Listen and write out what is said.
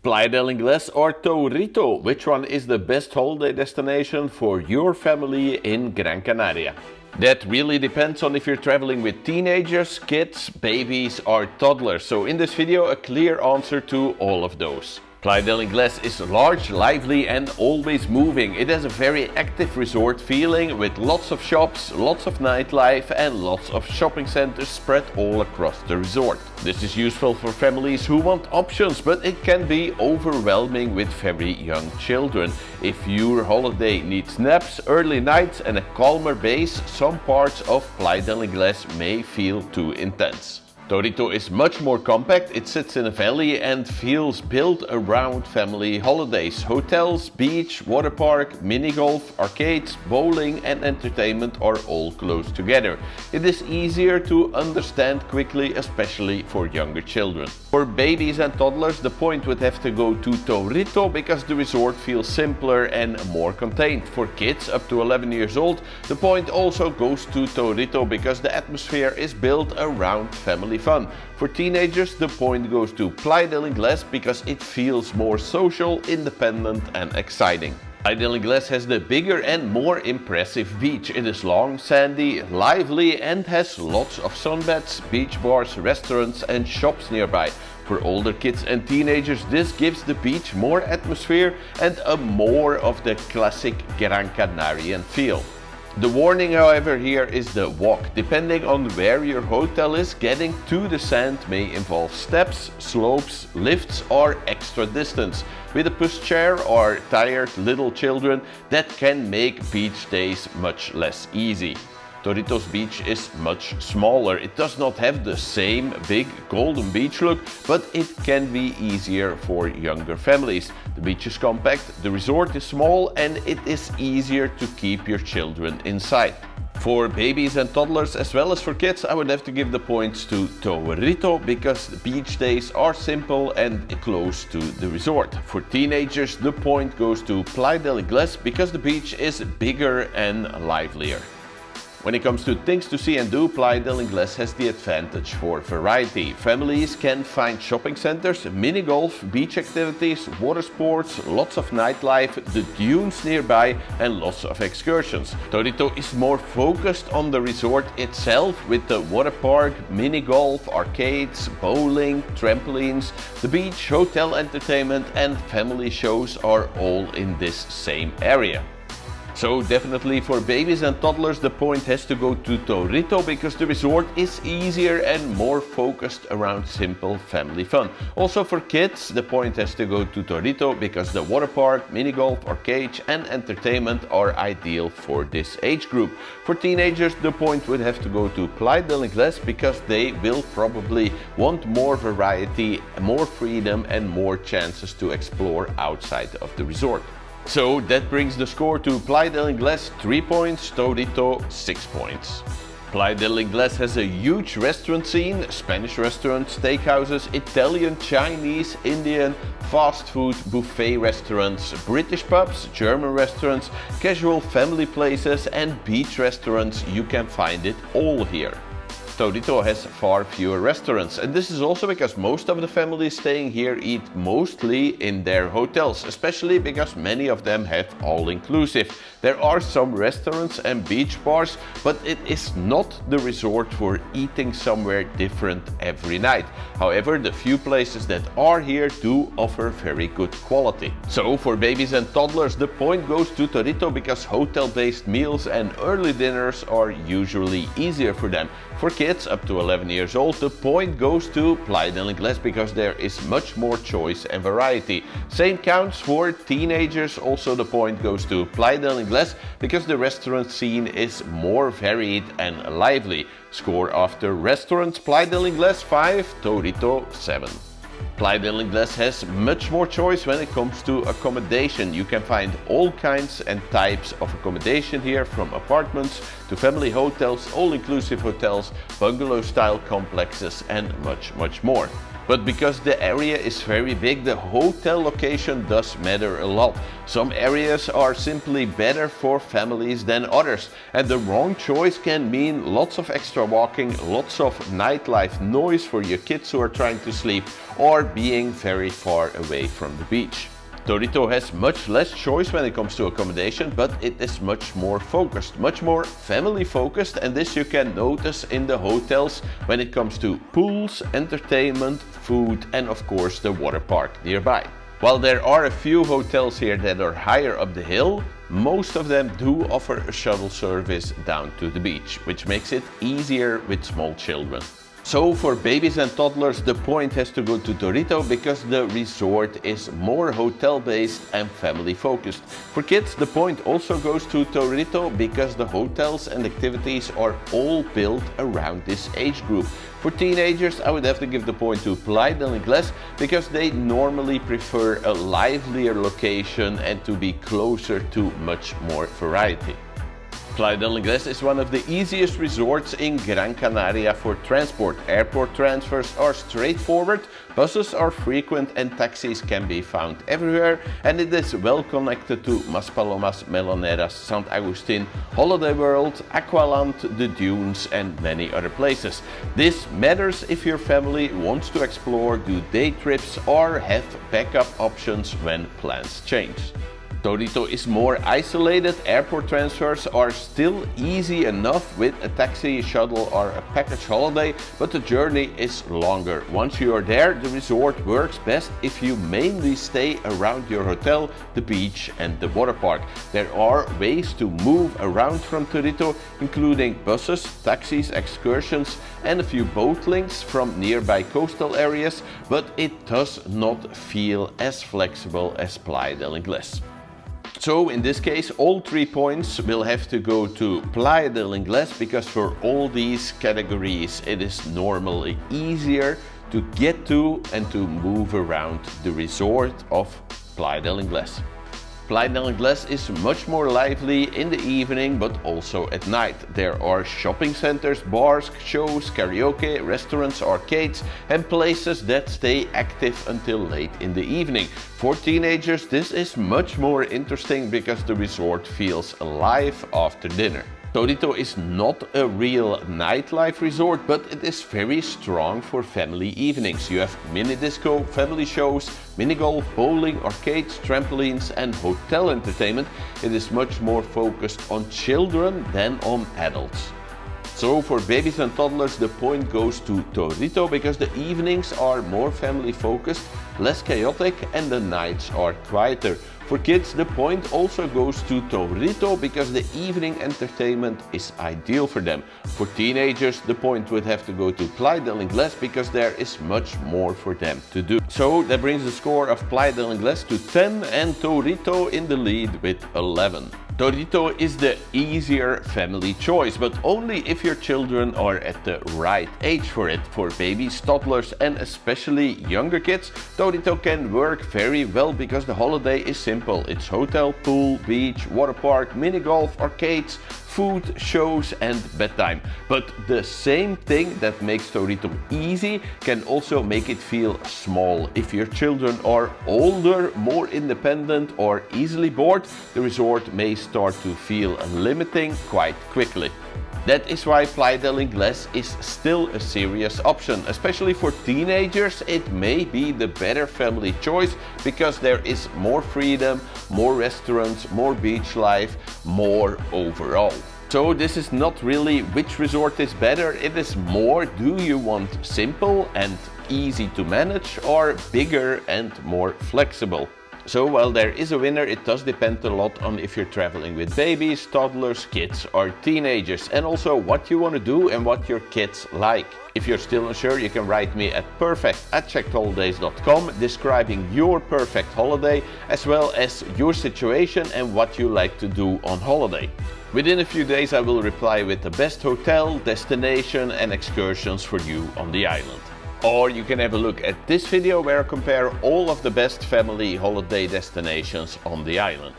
Playa del Inglés or Taurito, which one is the best holiday destination for your family in Gran Canaria? That really depends on if you're traveling with teenagers, kids, babies or toddlers. So in this video, a clear answer to all of those. Playa del Inglés is large, lively and always moving. It has a very active resort feeling with lots of shops, lots of nightlife and lots of shopping centers spread all across the resort. This is useful for families who want options, but it can be overwhelming with very young children. If your holiday needs naps, early nights and a calmer base, some parts of Playa del Inglés may feel too intense. Taurito is much more compact, it sits in a valley and feels built around family holidays. Hotels, beach, water park, mini golf, arcades, bowling and entertainment are all close together. It is easier to understand quickly, especially for younger children. For babies and toddlers, the point would have to go to Taurito because the resort feels simpler and more contained. For kids up to 11 years old, the point also goes to Taurito because the atmosphere is built around family fun. For teenagers, the point goes to Playa del Inglés because it feels more social, independent and exciting. Playa del Inglés has the bigger and more impressive beach. It is long, sandy, lively and has lots of sunbeds, beach bars, restaurants and shops nearby. For older kids and teenagers, this gives the beach more atmosphere and a more of the classic Gran Canarian feel. The warning, however, here is the walk. Depending on where your hotel is, getting to the sand may involve steps, slopes, lifts or extra distance. With a pushchair or tired little children, that can make beach days much less easy. Taurito's beach is much smaller. It does not have the same big golden beach look, but it can be easier for younger families. The beach is compact, the resort is small and it is easier to keep your children inside. For babies and toddlers as well as for kids, I would have to give the points to Taurito because the beach days are simple and close to the resort. For teenagers, the point goes to Playa del Inglés because the beach is bigger and livelier. When it comes to things to see and do, Playa del Inglés has the advantage for variety. Families can find shopping centers, mini golf, beach activities, water sports, lots of nightlife, the dunes nearby and lots of excursions. Taurito is more focused on the resort itself with the water park, mini golf, arcades, bowling, trampolines, the beach, hotel entertainment and family shows are all in this same area. So definitely for babies and toddlers, the point has to go to Taurito because the resort is easier and more focused around simple family fun. Also for kids, the point has to go to Taurito because the water park, mini golf, arcade and entertainment are ideal for this age group. For teenagers, the point would have to go to Playa del Inglés because they will probably want more variety, more freedom and more chances to explore outside of the resort. So that brings the score to Playa del Inglés 3 points, Taurito 6 points. Playa del Inglés has a huge restaurant scene, Spanish restaurants, steakhouses, Italian, Chinese, Indian, fast food, buffet restaurants, British pubs, German restaurants, casual family places and beach restaurants. You can find it all here. Taurito has far fewer restaurants, and this is also because most of the families staying here eat mostly in their hotels, especially because many of them have all-inclusive. There are some restaurants and beach bars, but it is not the resort for eating somewhere different every night. However, the few places that are here do offer very good quality. So for babies and toddlers, the point goes to Taurito because hotel-based meals and early dinners are usually easier for them. For kids up to 11 years old, the point goes to Playa del Inglés because there is much more choice and variety. Same counts for teenagers, also the point goes to Playa del Inglés because the restaurant scene is more varied and lively. Score after restaurants, Playa del Inglés 5, Taurito 7. Playa del Inglés has much more choice when it comes to accommodation. You can find all kinds and types of accommodation here, from apartments to family hotels, all-inclusive hotels, bungalow-style complexes and much more. But because the area is very big, the hotel location does matter a lot. Some areas are simply better for families than others, and the wrong choice can mean lots of extra walking, lots of nightlife noise for your kids who are trying to sleep, or being very far away from the beach. Taurito has much less choice when it comes to accommodation, but it is much more focused, much more family focused, and this you can notice in the hotels when it comes to pools, entertainment, food, and of course the water park nearby. While there are a few hotels here that are higher up the hill, most of them do offer a shuttle service down to the beach, which makes it easier with small children. So for babies and toddlers, the point has to go to Taurito because the resort is more hotel based and family focused. For kids, the point also goes to Taurito because the hotels and activities are all built around this age group. For teenagers, I would have to give the point to Playa del Inglés because they normally prefer a livelier location and to be closer to much more variety. Playa del Inglés is one of the easiest resorts in Gran Canaria for transport. Airport transfers are straightforward, buses are frequent and taxis can be found everywhere, and it is well connected to Maspalomas, Meloneras, Sant Agustin, Holiday World, Aqualand, the Dunes and many other places. This matters if your family wants to explore, do day trips or have backup options when plans change. Taurito is more isolated. Airport transfers are still easy enough with a taxi, shuttle or a package holiday, but the journey is longer. Once you are there, the resort works best if you mainly stay around your hotel, the beach and the water park. There are ways to move around from Taurito, including buses, taxis, excursions and a few boat links from nearby coastal areas, but it does not feel as flexible as Playa del Inglés. So in this case, all 3 points will have to go to Playa del Inglés because for all these categories it is normally easier to get to and to move around the resort of Playa del Inglés. Playa del Inglés is much more lively in the evening but also at night. There are shopping centers, bars, shows, karaoke, restaurants, arcades and places that stay active until late in the evening. For teenagers, this is much more interesting because the resort feels alive after dinner. Taurito is not a real nightlife resort, but it is very strong for family evenings. You have mini disco, family shows, mini golf, bowling, arcades, trampolines and hotel entertainment. It is much more focused on children than on adults. So for babies and toddlers, the point goes to Taurito because the evenings are more family focused, less chaotic and the nights are quieter. For kids, the point also goes to Taurito because the evening entertainment is ideal for them. For teenagers, the point would have to go to Playa del Inglés because there is much more for them to do. So that brings the score of Playa del Inglés to 10 and Taurito in the lead with 11. Taurito is the easier family choice, but only if your children are at the right age for it. For babies, toddlers and especially younger kids, Taurito can work very well because the holiday is simple. It's hotel, pool, beach, water park, mini golf, arcades, food, shows and bedtime. But the same thing that makes Taurito easy can also make it feel small. If your children are older, more independent or easily bored, the resort may start to feel limiting quite quickly. That is why Playa del Inglés is still a serious option. Especially for teenagers, it may be the better family choice because there is more freedom, more restaurants, more beach life, more overall. So this is not really which resort is better, it is more, do you want simple and easy to manage or bigger and more flexible? So while there is a winner, it does depend a lot on if you're traveling with babies, toddlers, kids or teenagers, and also what you want to do and what your kids like. If you're still unsure, you can write me at perfect@checkedholidays.com describing your perfect holiday as well as your situation and what you like to do on holiday. Within a few days I will reply with the best hotel, destination and excursions for you on the island. Or you can have a look at this video where I compare all of the best family holiday destinations on the island.